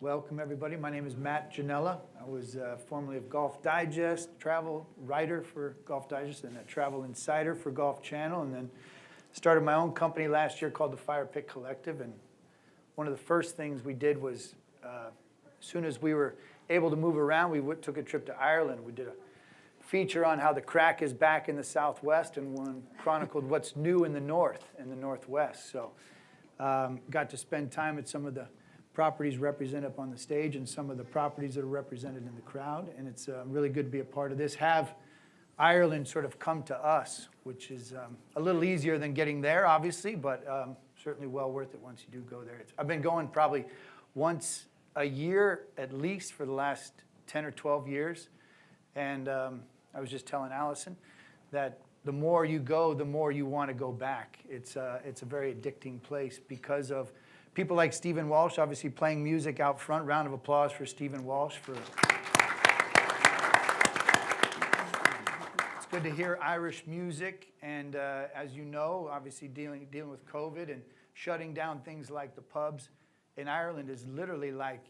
Welcome, everybody. My name is Matt Ginella. I was formerly of Golf Digest, travel writer for Golf Digest, and a travel insider for Golf Channel, and then started my own company last year called the Fire Pit Collective. And one of the first things we did was, as soon as we were able to move around, we took a trip to Ireland. We did a feature on how the crack is back in the Southwest, and one chronicled what's new in the North and the Northwest. So got to spend time at some of the properties represented up on the stage and some of the properties that are represented in the crowd. And it's really good to be a part of this. Have Ireland sort of come to us, which is a little easier than getting there, obviously, but certainly well worth it once you do go there. I've been going probably once a year at least for the last 10 or 12 years. And I was just telling Allison that the more you go, the more you want to go back. It's a very addicting place because of people like Stephen Walsh, obviously playing music out front. Round of applause for Stephen Walsh. It's good to hear Irish music, and as you know, obviously dealing with COVID and shutting down things like the pubs in Ireland is literally like,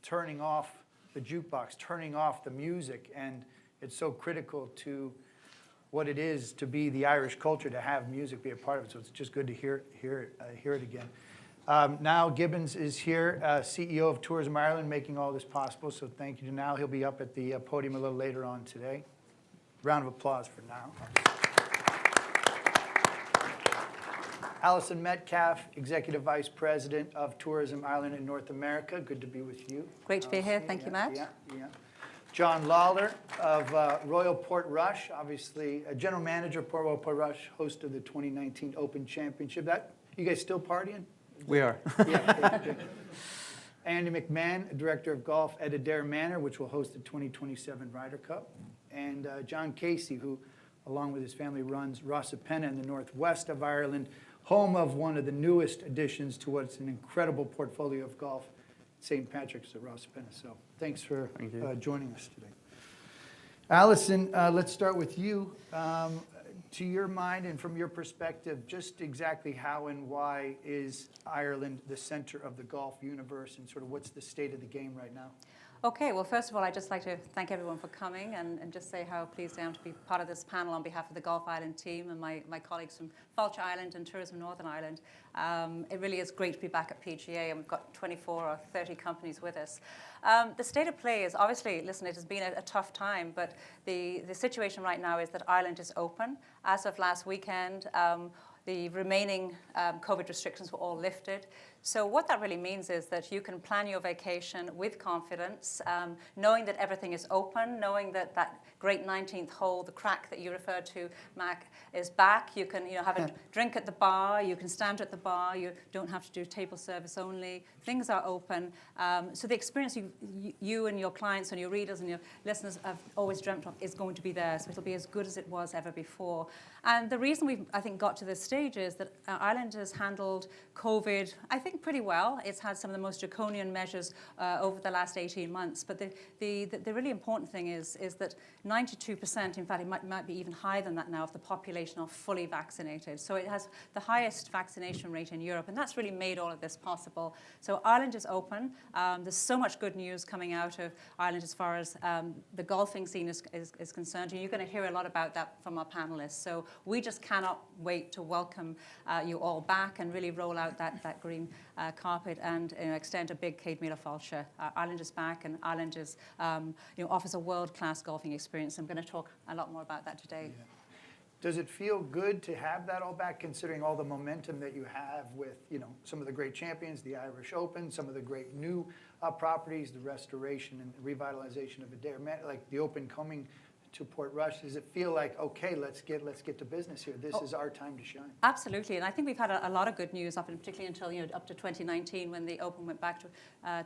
turning off the jukebox, turning off the music, and it's so critical to what it is to be the Irish culture, to have music be a part of it. So it's just good to hear it again. Niall Gibbons is here, CEO of Tourism Ireland, making all this possible. So thank you to Niall. He'll be up at the podium a little later on today. Round of applause for Niall. Alison Metcalf, Executive Vice President of Tourism Ireland in North America. Good to be with you. Great to be here. Thank you, Matt. Yeah. John Lawler of Royal Portrush, obviously a General Manager of Royal Portrush, host of the 2019 Open Championship. You guys still partying? We are. Yeah. Andy McMahon, Director of Golf at Adare Manor, which will host the 2027 Ryder Cup. And John Casey, who, along with his family, runs Rosapenna in the northwest of Ireland, home of one of the newest additions to what's an incredible portfolio of golf, St. Patrick's at Rosapenna. So thanks for joining us today. Allison, let's start with you. To your mind and from your perspective, just exactly how and why is Ireland the center of the golf universe, and sort of what's the state of the game right now? Okay, well, first of all, I'd just like to thank everyone for coming and just say how pleased I am to be part of this panel on behalf of the Golf Ireland team and my colleagues from Fáilte Ireland and Tourism Northern Ireland. It really is great to be back at PGA, and we've got 24 or 30 companies with us. The state of play is obviously, listen, it has been a tough time, but the situation right now is that Ireland is open. As of last weekend, the remaining COVID restrictions were all lifted. So what that really means is that you can plan your vacation with confidence, knowing that everything is open, knowing that that great 19th hole, the crack that you referred to, Mac, is back. You can have a drink at the bar. You can stand at the bar. You don't have to do table service only. Things are open. So the experience you and your clients and your readers and your listeners have always dreamt of is going to be there. So it'll be as good as it was ever before. And the reason we've, I think, got to this stage is that Ireland has handled COVID, I think, pretty well. It's had some of the most draconian measures over the last 18 months. But the really important thing is that 92%, in fact, it might be even higher than that now, of the population are fully vaccinated. So it has the highest vaccination rate in Europe, and that's really made all of this possible. So Ireland is open. There's so much good news coming out of Ireland as far as the golfing scene is concerned, and you're going to hear a lot about that from our panelists. So we just cannot wait to welcome you all back and really roll out that green carpet and extend a big Céad Míle Fáilte. Ireland is back, and Ireland is offers a world-class golfing experience. I'm going to talk a lot more about that today. Yeah. Does it feel good to have that all back, considering all the momentum that you have with some of the great champions, the Irish Open, some of the great new properties, the restoration and revitalization of Adare Manor, like the Open coming to Portrush? Does it feel like, okay, let's get to business here? This is our time to shine. Absolutely, and I think we've had a lot of good news up, and particularly until up to 2019 when the Open went back to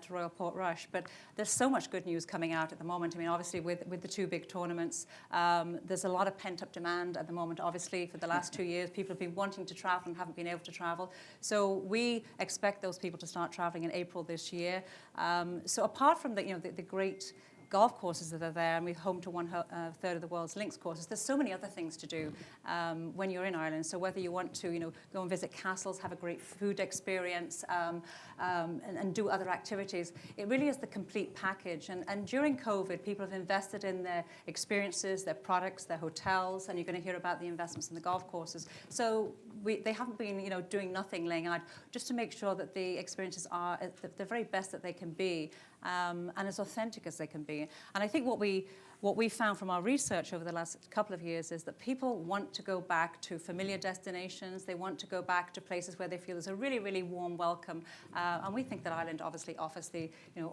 Royal Portrush. But there's so much good news coming out at the moment. I mean, obviously with the two big tournaments, there's a lot of pent-up demand at the moment. Obviously, for the last 2 years, people have been wanting to travel and haven't been able to travel. So we expect those people to start traveling in April this year. So apart from the great golf courses that are there, and we're home to third of the world's links courses. There's so many other things to do when you're in Ireland. So whether you want to, go and visit castles, have a great food experience, and do other activities, it really is the complete package. And during COVID, people have invested in their experiences, their products, their hotels, and you're going to hear about the investments in the golf courses. So they haven't been, doing nothing, laying out, just to make sure that the experiences are at the very best that they can be, and as authentic as they can be. And I think what we found from our research over the last couple of years is that people want to go back to familiar destinations. They want to go back to places where they feel there's a really, really warm welcome. And we think that Ireland obviously offers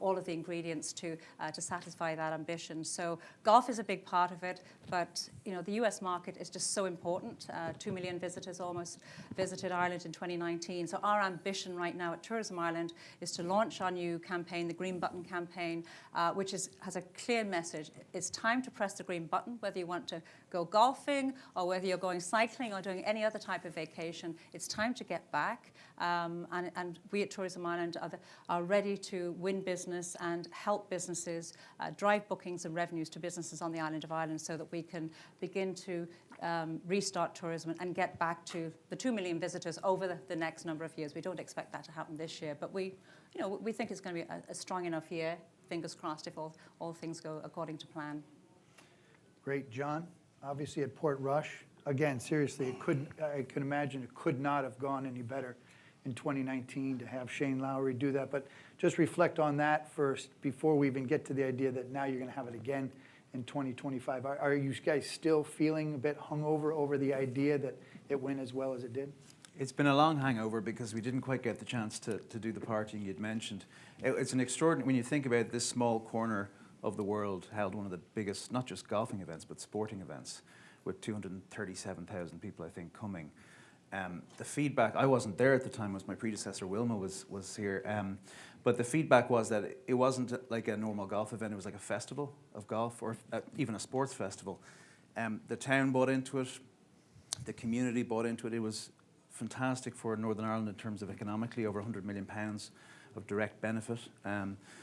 all of the ingredients to satisfy that ambition. So golf is a big part of it, but the US market is just so important. 2 million visitors almost visited Ireland in 2019. So our ambition right now at Tourism Ireland is to launch our new campaign, the Green Button campaign, which has a clear message. It's time to press the green button, whether you want to go golfing or whether you're going cycling or doing any other type of vacation. It's time to get back, and we at Tourism Ireland are ready to win business and help businesses drive bookings and revenues to businesses on the island of Ireland, so that we can begin to restart tourism and get back to the 2 million visitors over the next number of years. We don't expect that to happen this year, but we think it's going to be a strong enough year. Fingers crossed if all things go according to plan. Great, John. Obviously at Portrush, again, seriously, I can imagine it could not have gone any better in 2019 to have Shane Lowry do that. But just reflect on that first before we even get to the idea that now you're going to have it again in 2025. Are you guys still feeling a bit hungover over the idea that it went as well as it did? It's been a long hangover because we didn't quite get the chance to do the partying you'd mentioned. It's an extraordinary, when you think about this small corner of the world, held one of the biggest, not just golfing events, but sporting events, with 237,000 people, I think, coming. The feedback, I wasn't there at the time, was my predecessor Wilma was here, but the feedback was that it wasn't like a normal golf event, it was like a festival of golf, or even a sports festival. The town bought into it, the community bought into it. It was fantastic for Northern Ireland in terms of economically, over £100 million of direct benefit.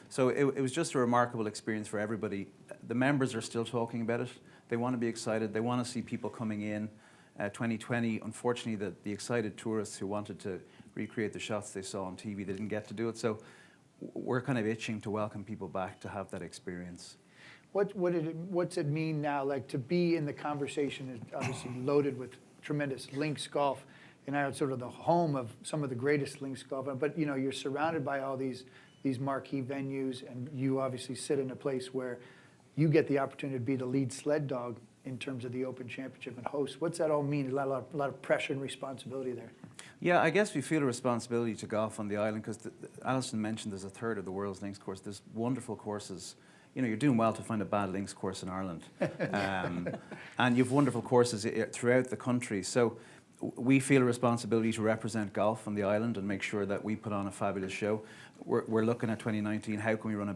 So it was just a remarkable experience for everybody. The members are still talking about it. They want to be excited. They want to see people coming in. 2020, unfortunately, the excited tourists who wanted to recreate the shots they saw on TV, they didn't get to do it. So we're kind of itching to welcome people back to have that experience. What's it mean now, like, to be in the conversation is obviously loaded with tremendous links golf, and now it's sort of the home of some of the greatest links golf, but you're surrounded by all these marquee venues, and you obviously sit in a place where you get the opportunity to be the lead sled dog in terms of the Open Championship and host. What's that all mean? A lot of pressure and responsibility there. Yeah, I guess we feel a responsibility to golf on the island because Alison mentioned there's a third of the world's links course. There's wonderful courses. You're doing well to find a bad links course in Ireland. And you've wonderful courses throughout the country. So we feel a responsibility to represent golf on the island and make sure that we put on a fabulous show. We're looking at 2019, how can we run a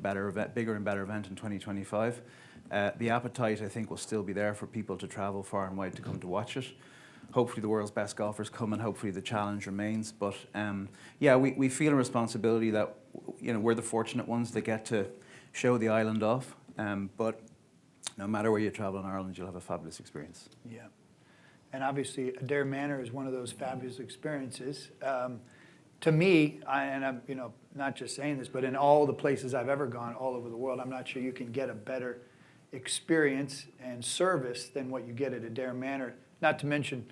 bigger and better event in 2025? The appetite, I think, will still be there for people to travel far and wide to come to watch it. Hopefully the world's best golfers come, and hopefully the challenge remains. But yeah, we feel a responsibility that we're the fortunate ones that get to show the island off. But no matter where you travel in Ireland, you'll have a fabulous experience. Yeah. And obviously, Adare Manor is one of those fabulous experiences. To me, and I'm not just saying this, but in all the places I've ever gone all over the world, I'm not sure you can get a better experience and service than what you get at Adare Manor. Not to mention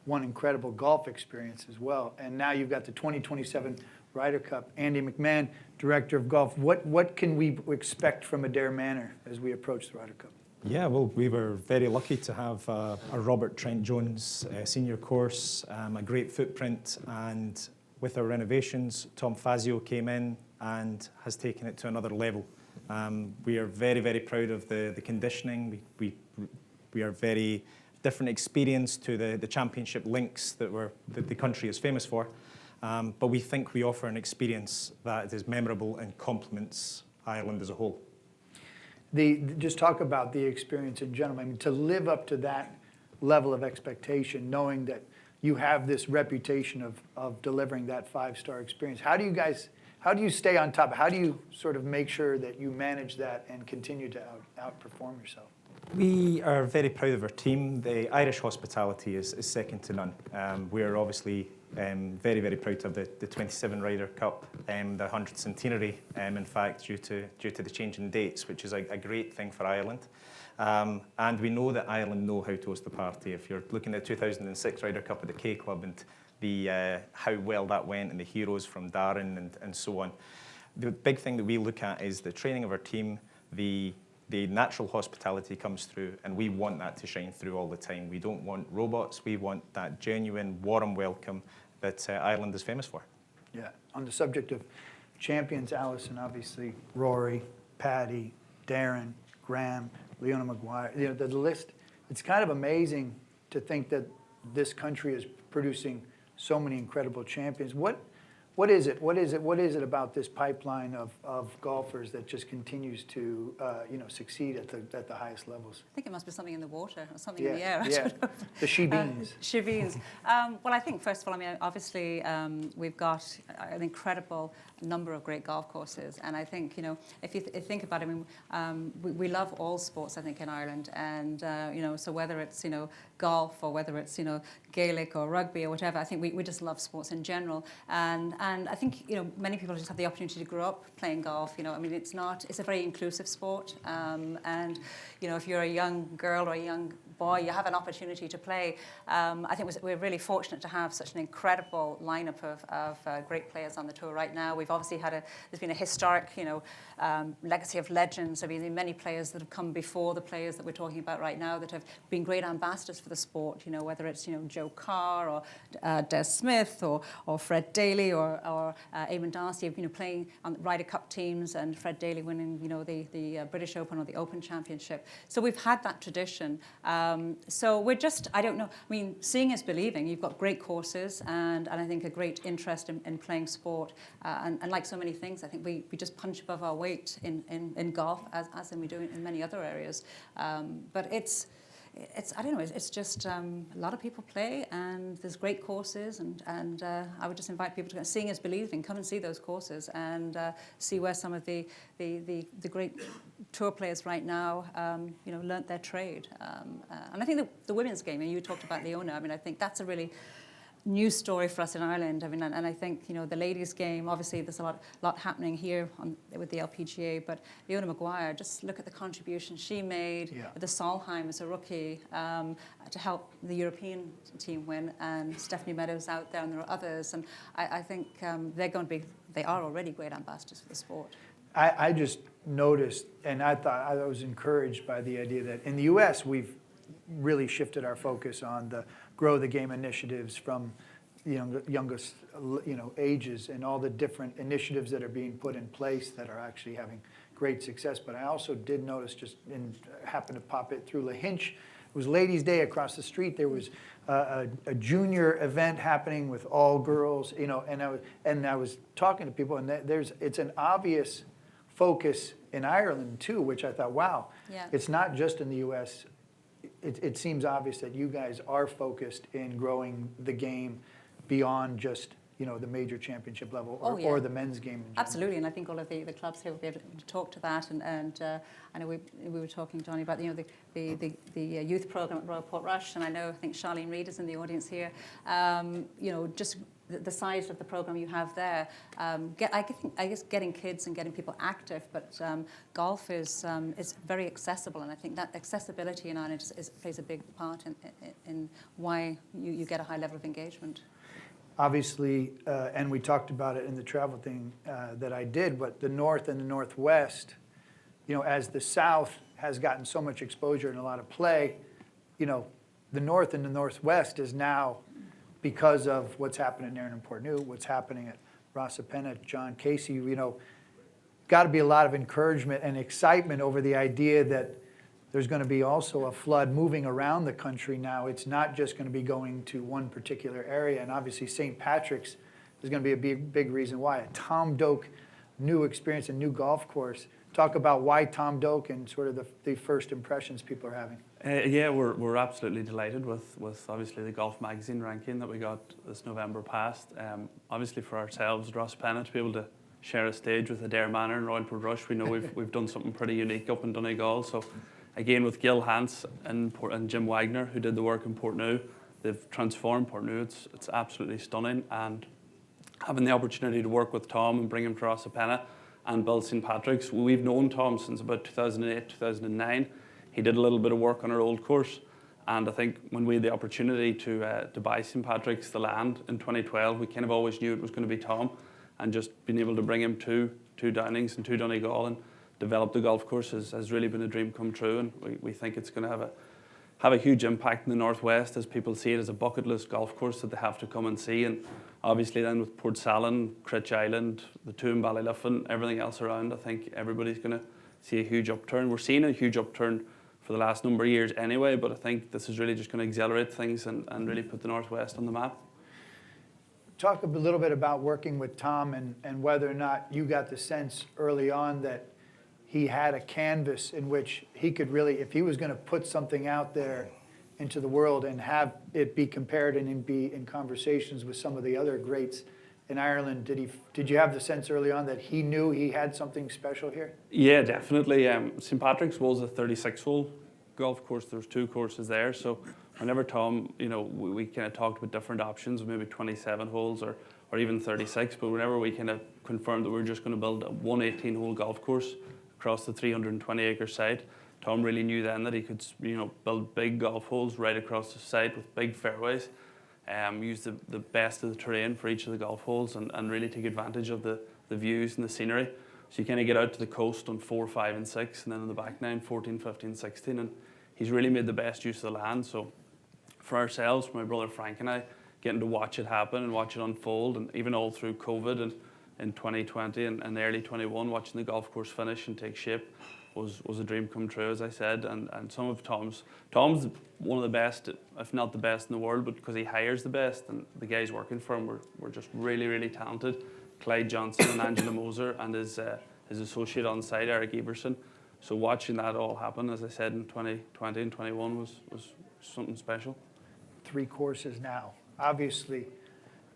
one incredible golf experience as well. And now you've got the 2027 Ryder Cup. Andy McMahon, Director of Golf. What can we expect from Adare Manor as we approach the Ryder Cup? Yeah, well, we were very lucky to have a Robert Trent Jones senior course, a great footprint, and with our renovations, Tom Fazio came in and has taken it to another level. We are very, very proud of the conditioning. We are very different experience to the championship links that the country is famous for, but we think we offer an experience that is memorable and complements Ireland as a whole. Just talk about the experience in general. I mean, to live up to that level of expectation, knowing that you have this reputation of delivering that 5-star experience. How do you guys How do you stay on top? How do you sort of make sure that you manage that and continue to outperform yourself? We are very proud of our team. The Irish hospitality is second to none. We're obviously very, very proud of the 27 Ryder Cup, the 100th centenary, in fact, due to the change in dates, which is a great thing for Ireland. And we know that Ireland know how to host the party. If you're looking at the 2006 Ryder Cup at the K Club and how well that went and the heroes from Darren and so on, the big thing that we look at is the training of our team, the natural hospitality comes through, and we want that to shine through all the time. We don't want robots. We want that genuine, warm welcome that Ireland is famous for. Yeah. On the subject of champions, Alison, obviously, Rory, Paddy, Darren, Graham, Leona Maguire, the list, it's kind of amazing to think that this country is producing so many incredible champions. What is it? What is it about this pipeline of golfers that just continues to succeed at the highest levels? I think it must be something in the water or something in the air. Yeah, the she beans. She beans. Well, I think first of all, I mean, obviously we've got an incredible number of great golf courses, and I think if you think about it, I mean, we love all sports, I think, in Ireland, and so whether it's golf or whether it's Gaelic or rugby or whatever, I think we just love sports in general, and I think many people just have the opportunity to grow up playing golf. I mean, it's a very inclusive sport, and if you're a young girl or a young boy, you have an opportunity to play. I think we're really fortunate to have such an incredible lineup of great players on the tour right now. We've obviously there's been a historic, legacy of legends. I mean, many players that have come before the players that we're talking about right now that have been great ambassadors for the sport. Whether it's Joe Carr or Des Smith or Fred Daly or Eamon Darcy, playing on Ryder Cup teams, and Fred Daly winning the British Open or the Open Championship. So we've had that tradition. So we're just, I don't know, I mean, seeing is believing. You've got great courses and I think a great interest in playing sport. And like so many things, I think we just punch above our weight in golf as we do in many other areas. But it's I don't know, it's just a lot of people play and there's great courses and I would just invite people to go. Seeing is believing. Come and see those courses and see where some of the great tour players right now learnt their trade. And I think the women's game, and you talked about Leona, I mean, I think that's a really new story for us in Ireland. I mean, and I think the ladies' game. Obviously, there's a lot happening here with the LPGA. But Leona Maguire, just look at the contribution she made with the Solheim as a rookie to help the European team win, and Stephanie Meadows out there, and there are others. And I think they are already great ambassadors for the sport. I just noticed, and I was encouraged by the idea that in the U.S. we've really shifted our focus on the Grow the Game initiatives from the youngest ages, and all the different initiatives that are being put in place that are actually having great success. But I also did notice, happened to pop it through Lahinch. It was Ladies' Day across the street. There was a junior event happening with all girls, and I was talking to people, and it's an obvious focus in Ireland too, which I thought, wow, it's not just in the U.S. It seems obvious that you guys are focused in growing the game beyond just the major championship level or the men's game in general. Absolutely, and I think all of the clubs here will be able to talk to that. And I know we were talking, Johnny, about the youth program at Royal Portrush, and I think Charlene Reid is in the audience here. Just the size of the program you have there. I guess getting kids and getting people active, but golf is very accessible, and I think that accessibility in Ireland plays a big part in why you get a high level of engagement. Obviously, and we talked about it in the travel thing that I did, but the North and the Northwest, as the South has gotten so much exposure and a lot of play, the North and the Northwest is now, because of what's happening there in Port New, what's happening at Rosapenna, John Casey, got to be a lot of encouragement and excitement over the idea that there's going to be also a flood moving around the country now. It's not just going to be going to one particular area, and obviously St. Patrick's is going to be a big reason why. A Tom Doak new experience, a new golf course. Talk about why Tom Doak and sort of the first impressions people are having. We're absolutely delighted with obviously the Golf Magazine ranking that we got this November past. Obviously for ourselves at Rosapenna to be able to share a stage with Adare Manor and Royal Portrush. We know we've done something pretty unique up in Donegal. So again, with Gil Hans and Jim Wagner, who did the work in Portneuf, they've transformed Portneuf. It's absolutely stunning. And having the opportunity to work with Tom and bring him to Rosapenna and build St. Patrick's, we've known Tom since about 2008, 2009. He did a little bit of work on our old course. And I think when we had the opportunity to buy St. Patrick's, the land, in 2012, we kind of always knew it was going to be Tom. And just being able to bring him to Downings and to Donegal and develop the golf course has really been a dream come true. And we think it's going to have a huge impact in the Northwest, as people see it as a bucket list golf course that they have to come and see. And obviously then with Port Salin, Critch Island, the two in Ballyliffin, everything else around, I think everybody's going to see a huge upturn. We're seeing a huge upturn for the last number of years anyway, but I think this is really just going to accelerate things and really put the Northwest on the map. Talk a little bit about working with Tom and whether or not you got the sense early on that he had a canvas in which he could really, if he was going to put something out there into the world and have it be compared and be in conversations with some of the other greats in Ireland, did you have the sense early on that he knew he had something special here? Yeah, definitely. St. Patrick's was a 36-hole golf course. There's two courses there, so whenever Tom, we kind of talked about different options, maybe 27 holes or even 36, but whenever we kind of confirmed that we were just going to build a 118-hole golf course across the 320-acre site, Tom really knew then that he could, build big golf holes right across the site with big fairways, use the best of the terrain for each of the golf holes and really take advantage of the views and the scenery. So you kind of get out to the coast on 4, 5, and 6, and then on the back nine, 14, 15, 16, and he's really made the best use of the land. So for ourselves, my brother Frank and I, getting to watch it happen and watch it unfold, and even all through COVID and in 2020 and early 21, watching the golf course finish and take shape was a dream come true, as I said. And some of Tom's one of the best, if not the best in the world, but because he hires the best, and the guys working for him were just really, really talented. Clyde Johnson and Angela Moser, and his associate on site, Eric Eberson. So watching that all happen, as I said, in 2020 and 21 was something special. 3 courses now. Obviously,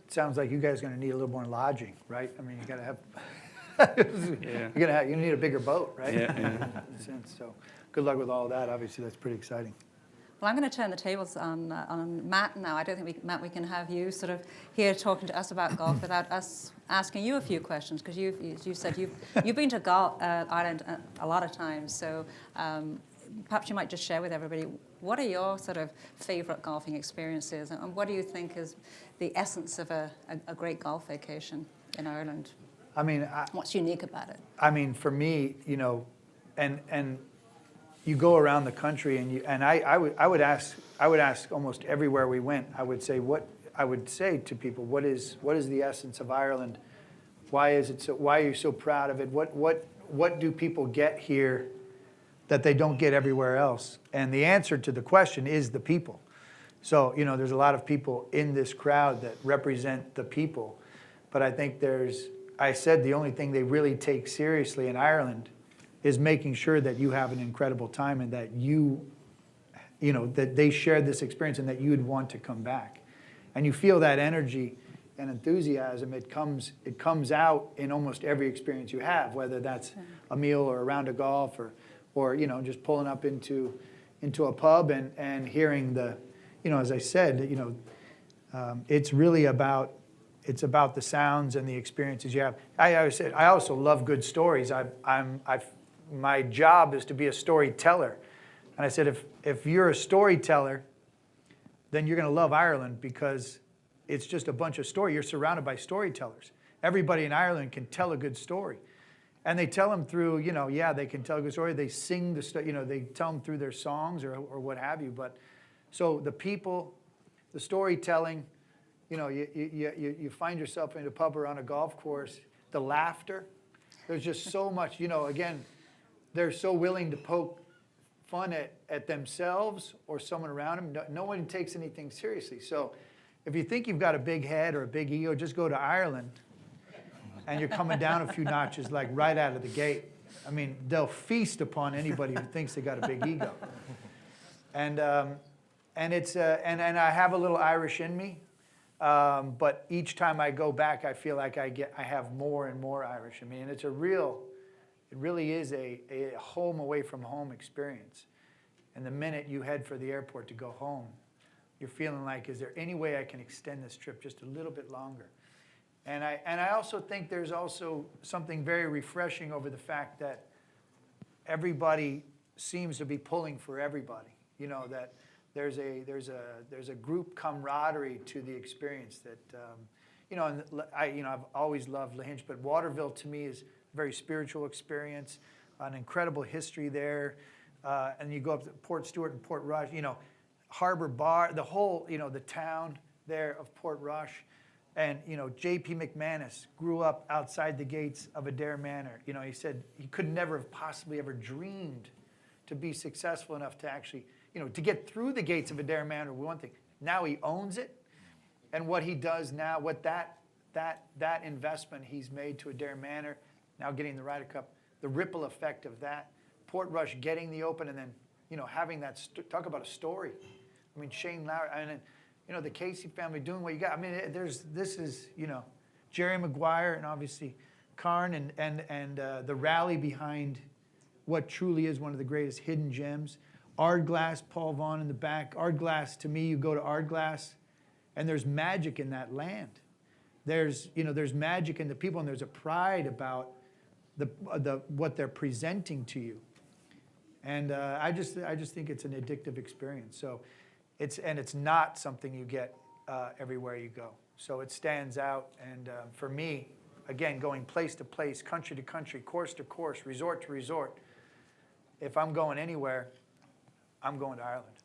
it sounds like you guys are going to need a little more lodging, right? I mean, you got to have. You need a bigger boat, right? Yeah. So, good luck with all that. Obviously, that's pretty exciting. Well, I'm going to turn the tables on Matt now. I don't think, Matt, we can have you sort of here talking to us about golf without us asking you a few questions, because you said you've been to Ireland a lot of times. So perhaps you might just share with everybody, what are your sort of favourite golfing experiences, and what do you think is the essence of a great golf vacation in Ireland? I mean, what's unique about it? I mean, for me, and you go around the country, and I would ask almost everywhere we went. I would say to people, what is the essence of Ireland? Why are you so proud of it? What do people get here that they don't get everywhere else? And the answer to the question is the people. So there's a lot of people in this crowd that represent the people, but I think I said the only thing they really take seriously in Ireland is making sure that you have an incredible time and that that they share this experience and that you'd want to come back. And you feel that energy and enthusiasm. It comes out in almost every experience you have, whether that's a meal or a round of golf or just pulling up into a pub and hearing as I said, it's really about the sounds and the experiences you have. I always said I also love good stories. My job is to be a storyteller. And I said, if you're a storyteller, then you're going to love Ireland, because it's just a bunch of story. You're surrounded by storytellers. Everybody in Ireland can tell a good story. And they tell them through, they can tell a good story. They sing they tell them through their songs or what have you. But so the people, the storytelling, you find yourself in a pub or on a golf course, the laughter. There's just so much, again, they're so willing to poke fun at themselves or someone around them. No one takes anything seriously. So if you think you've got a big head or a big ego, just go to Ireland and you're coming down a few notches, like right out of the gate. I mean, they'll feast upon anybody who thinks they got a big ego. And it's and I have a little Irish in me. But each time I go back, I feel like I have more and more Irish. I mean, it really is a home away from home experience. And the minute you head for the airport to go home, you're feeling like, is there any way I can extend this trip just a little bit longer? And I also think there's also something very refreshing over the fact that everybody seems to be pulling for everybody. You know, that there's a group camaraderie to the experience that, you know, and I've always loved Lahinch, but Waterville to me is a very spiritual experience, an incredible history there. And you go up to Port Stewart and Portrush, you know, Harbor Bar, the whole, you know, the town there of Portrush. And, you know, J.P. McManus grew up outside the gates of Adare Manor. You know, he said he could never have possibly ever dreamed to be successful enough to actually, you know, to get through the gates of Adare Manor, one thing. Now he owns it. And what he does now, what that investment he's made to Adare Manor, now getting the Ryder Cup, the ripple effect of that, Portrush getting the Open, and then, you know, having that, talk about a story. I mean, Shane Lowry, and then, you know, the Casey family doing what you got. I mean, this is, you know, Jerry Maguire and obviously Karn and the rally behind what truly is one of the greatest hidden gems. Ardglass, Paul Vaughan in the back. Ardglass, to me, you go to Ardglass, and there's magic in that land. There's, you know, there's magic in the people, and there's a pride about what they're presenting to you. And I just think it's an addictive experience. So it's not something you get everywhere you go. So it stands out. And for me, again, going place to place, country to country, course to course, resort to resort, if I'm going anywhere, I'm going to Ireland.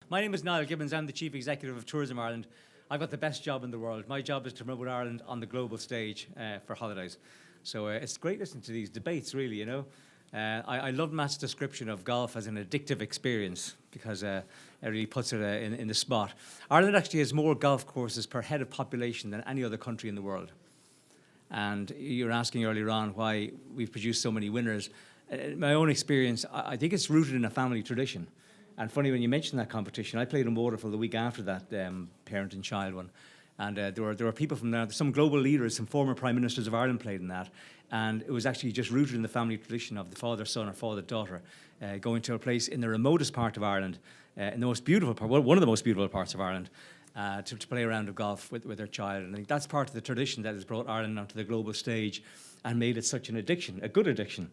My name is Niall Gibbons. I'm the Chief Executive of Tourism Ireland. I've got the best job in the world. My job is to promote Ireland on the global stage for holidays. So it's great listening to these debates, really, you know. I love Matt's description of golf as an addictive experience because it really puts it in the spot. Ireland actually has more golf courses per head of population than any other country in the world. And you were asking earlier on why we've produced so many winners. In my own experience, I think it's rooted in a family tradition. And funny, when you mentioned that competition, I played in Waterville the week after that parent and child one. And there were people from there, some global leaders, some former prime ministers of Ireland played in that. And it was actually just rooted in the family tradition of the father-son or father-daughter going to a place in the remotest part of Ireland, in the most beautiful part, one of the most beautiful parts of Ireland, to play a round of golf with their child. And I think that's part of the tradition that has brought Ireland onto the global stage and made it such an addiction, a good addiction.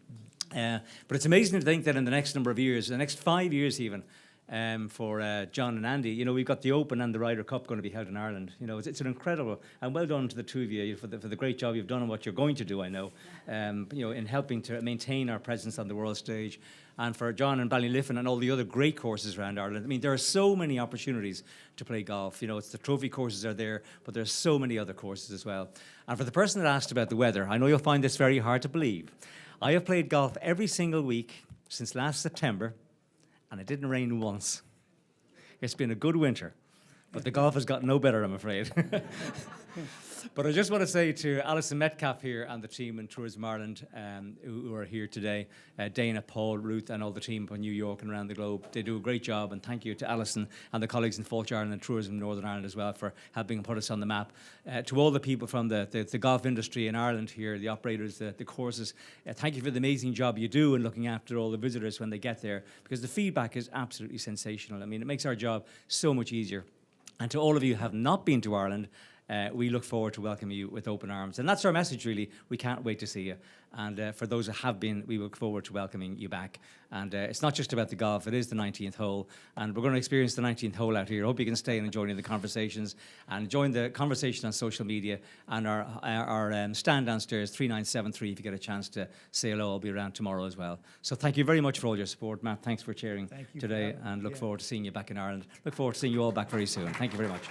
But it's amazing to think that in the next number of years, the next 5 years even, for John and Andy, you know, we've got the Open and the Ryder Cup going to be held in Ireland. You know, it's an incredible, and well done to the two of you for the great job you've done and what you're going to do, I know, you know, in helping to maintain our presence on the world stage. And for John and Ballyliffin and all the other great courses around Ireland. I mean, there are so many opportunities to play golf. You know, it's the trophy courses are there, but there's so many other courses as well. And for the person that asked about the weather, I know you'll find this very hard to believe. I have played golf every single week since last September, and it didn't rain once. It's been a good winter, but the golf has got no better, I'm afraid. But I just want to say to Alison Metcalf here and the team in Tourism Ireland who are here today, Dana, Paul, Ruth, and all the team from New York and around the globe. They do a great job, and thank you to Alison and the colleagues in Fáilte Ireland and Tourism Northern Ireland as well for helping put us on the map. To all the people from the golf industry in Ireland here, the operators, the courses, thank you for the amazing job you do in looking after all the visitors when they get there, because the feedback is absolutely sensational. I mean, it makes our job so much easier. And to all of you who have not been to Ireland, we look forward to welcoming you with open arms. And that's our message, really. We can't wait to see you. And for those who have been, we look forward to welcoming you back. And it's not just about the golf, it is the 19th hole. And we're going to experience the 19th hole out here. I hope you can stay and join in the conversations and join the conversation on social media. And our stand downstairs, 3973, if you get a chance to say hello, I'll be around tomorrow as well. So thank you very much for all your support. Matt, thanks for chairing today. And look forward to seeing you back in Ireland. Look forward to seeing you all back very soon. Thank you very much.